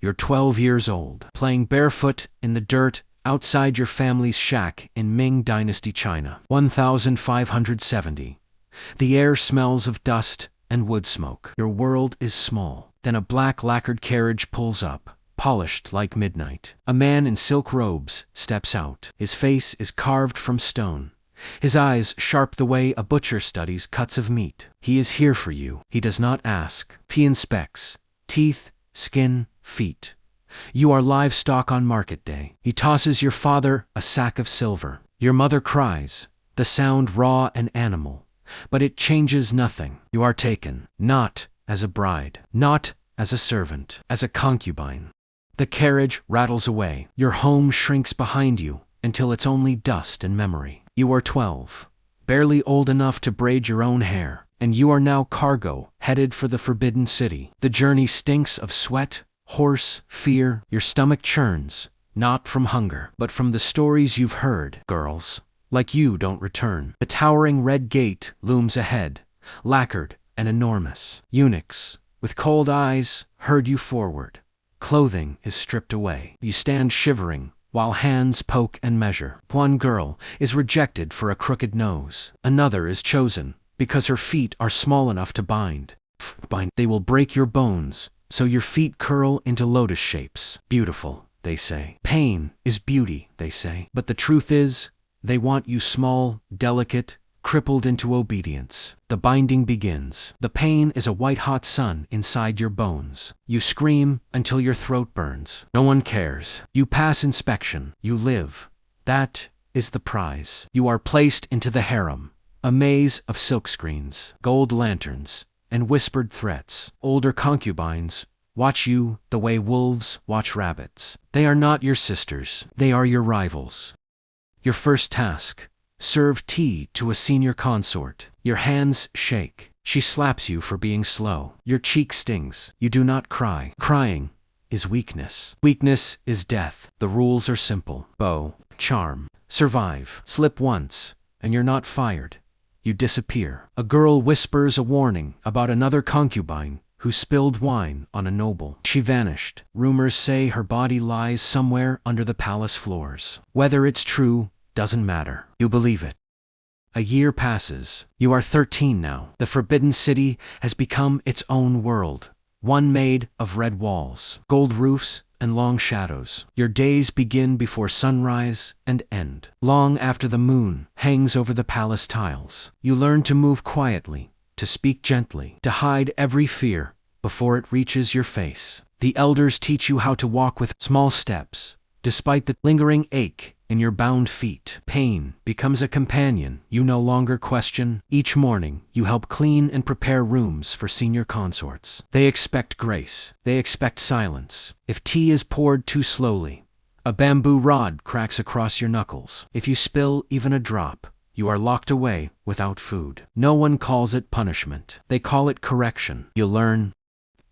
You're 12 years old, playing barefoot in the dirt outside your family's shack in Ming Dynasty, China. 1570. The air smells of dust and wood smoke. Your world is small. Then a black lacquered carriage pulls up, polished like midnight. A man in silk robes steps out. His face is carved from stone. His eyes sharp the way a butcher studies cuts of meat. He is here for you. He does not ask. He inspects. Teeth, skin, feet. You are livestock on market day. He tosses your father a sack of silver. Your mother cries, the sound raw and animal. But it changes nothing. You are taken, not as a bride, not as a servant, as a concubine. The carriage rattles away. Your home shrinks behind you until it's only dust and memory. You are 12, barely old enough to braid your own hair, and you are now cargo, headed for the forbidden city. The journey stinks of sweat, horse, fear. Your stomach churns, not from hunger, but from the stories you've heard. Girls like you don't return. The towering red gate looms ahead, lacquered and enormous. Eunuchs, with cold eyes, herd you forward. Clothing is stripped away. You stand shivering, while hands poke and measure. One girl is rejected for a crooked nose. Another is chosen because her feet are small enough to bind. They will break your bones, so your feet curl into lotus shapes. Beautiful, they say. Pain is beauty, they say. But the truth is, they want you small, delicate, crippled into obedience. The binding begins. The pain is a white-hot sun inside your bones. You scream until your throat burns. No one cares. You pass inspection. You live. That is the prize. You are placed into the harem, a maze of silkscreens, gold lanterns, and whispered threats. Older concubines watch you the way wolves watch rabbits. They are not your sisters. They are your rivals. Your first task: serve tea to a senior consort. Your hands shake. She slaps you for being slow. Your cheek stings. You do not cry. Crying is weakness. Weakness is death. The rules are simple. Bow, charm, survive. Slip once, and you're not fired. You disappear. A girl whispers a warning about another concubine who spilled wine on a noble. She vanished. Rumors say her body lies somewhere under the palace floors. Whether it's true doesn't matter. You believe it. A year passes. You are 13 now. The Forbidden City has become its own world, one made of red walls, gold roofs, and long shadows. Your days begin before sunrise and end, long after the moon hangs over the palace tiles. You learn to move quietly, to speak gently, to hide every fear before it reaches your face. The elders teach you how to walk with small steps, despite the lingering ache in your bound feet. Pain becomes a companion you no longer question. Each morning, you help clean and prepare rooms for senior consorts. They expect grace. They expect silence. If tea is poured too slowly, a bamboo rod cracks across your knuckles. If you spill even a drop, you are locked away without food. No one calls it punishment. They call it correction. You learn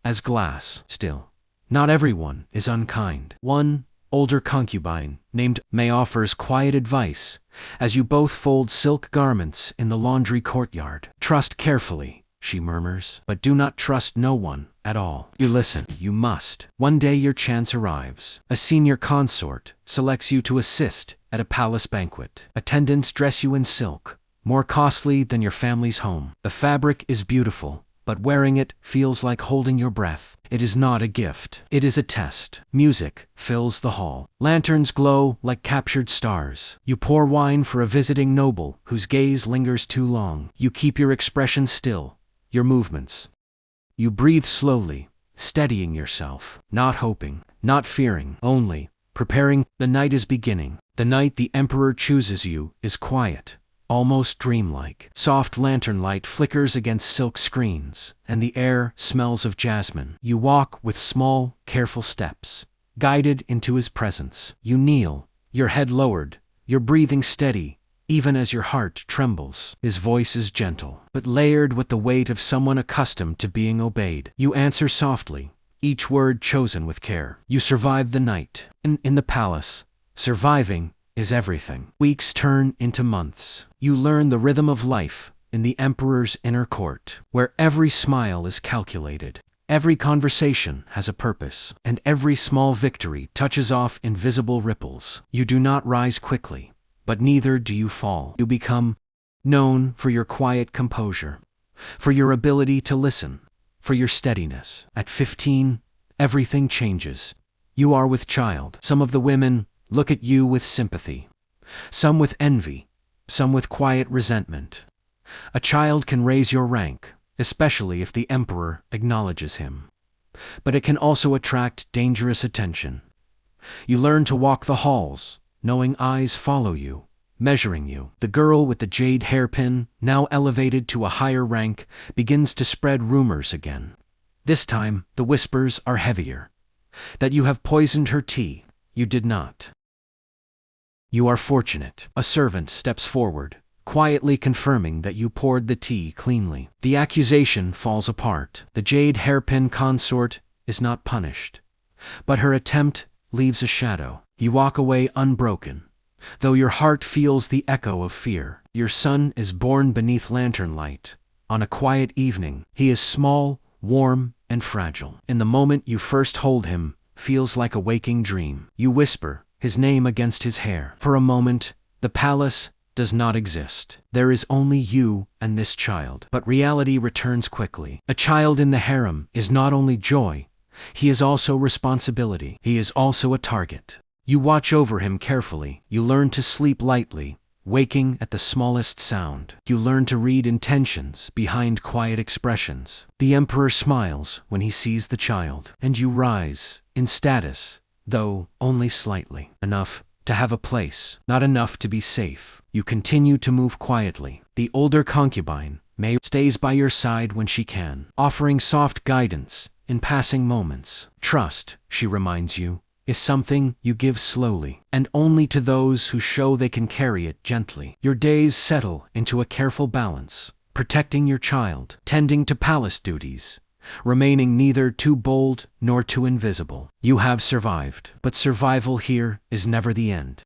as glass. Still, not everyone is unkind. One older concubine, named May, offers quiet advice as you both fold silk garments in the laundry courtyard. Trust carefully, she murmurs, but do not trust no one at all. You listen. You must. One day your chance arrives. A senior consort selects you to assist at a palace banquet. Attendants dress you in silk, more costly than your family's home. The fabric is beautiful, but wearing it feels like holding your breath. It is not a gift. It is a test. Music fills the hall. Lanterns glow like captured stars. You pour wine for a visiting noble whose gaze lingers too long. You keep your expression still, your movements. You breathe slowly, steadying yourself, not hoping, not fearing, only preparing. The night is beginning. The night the emperor chooses you is quiet, almost dreamlike. Soft lantern light flickers against silk screens, and the air smells of jasmine. You walk with small, careful steps, guided into his presence. You kneel, your head lowered, your breathing steady, even as your heart trembles. His voice is gentle, but layered with the weight of someone accustomed to being obeyed. You answer softly, each word chosen with care. You survive the night. In the palace, surviving is everything. Weeks turn into months. You learn the rhythm of life in the emperor's inner court, where every smile is calculated, Every conversation has a purpose, and every small victory touches off invisible ripples. You do not rise quickly, but neither do you fall. You become known for your quiet composure, for your ability to listen, for your steadiness. At 15, everything changes. You are with child. Some of the women look at you with sympathy, some with envy, some with quiet resentment. A child can raise your rank, especially if the emperor acknowledges him. But it can also attract dangerous attention. You learn to walk the halls, knowing eyes follow you, measuring you. The girl with the jade hairpin, now elevated to a higher rank, begins to spread rumors again. This time, the whispers are heavier. That you have poisoned her tea. You did not. You are fortunate. A servant steps forward, quietly confirming that you poured the tea cleanly. The accusation falls apart. The jade hairpin consort is not punished, but her attempt leaves a shadow. You walk away unbroken, though your heart feels the echo of fear. Your son is born beneath lantern light. On a quiet evening, he is small, warm, and fragile. In the moment you first hold him, feels like a waking dream. You whisper his name against his hair. For a moment, the palace does not exist. There is only you and this child. But reality returns quickly. A child in the harem is not only joy, he is also responsibility. He is also a target. You watch over him carefully. You learn to sleep lightly, waking at the smallest sound. You learn to read intentions behind quiet expressions. The emperor smiles when he sees the child, and you rise in status, though only slightly. Enough to have a place, not enough to be safe. You continue to move quietly. The older concubine, May, stays by your side when she can, offering soft guidance in passing moments. Trust, she reminds you, is something you give slowly, and only to those who show they can carry it gently. Your days settle into a careful balance, protecting your child, tending to palace duties, remaining neither too bold nor too invisible. You have survived, but survival here is never the end.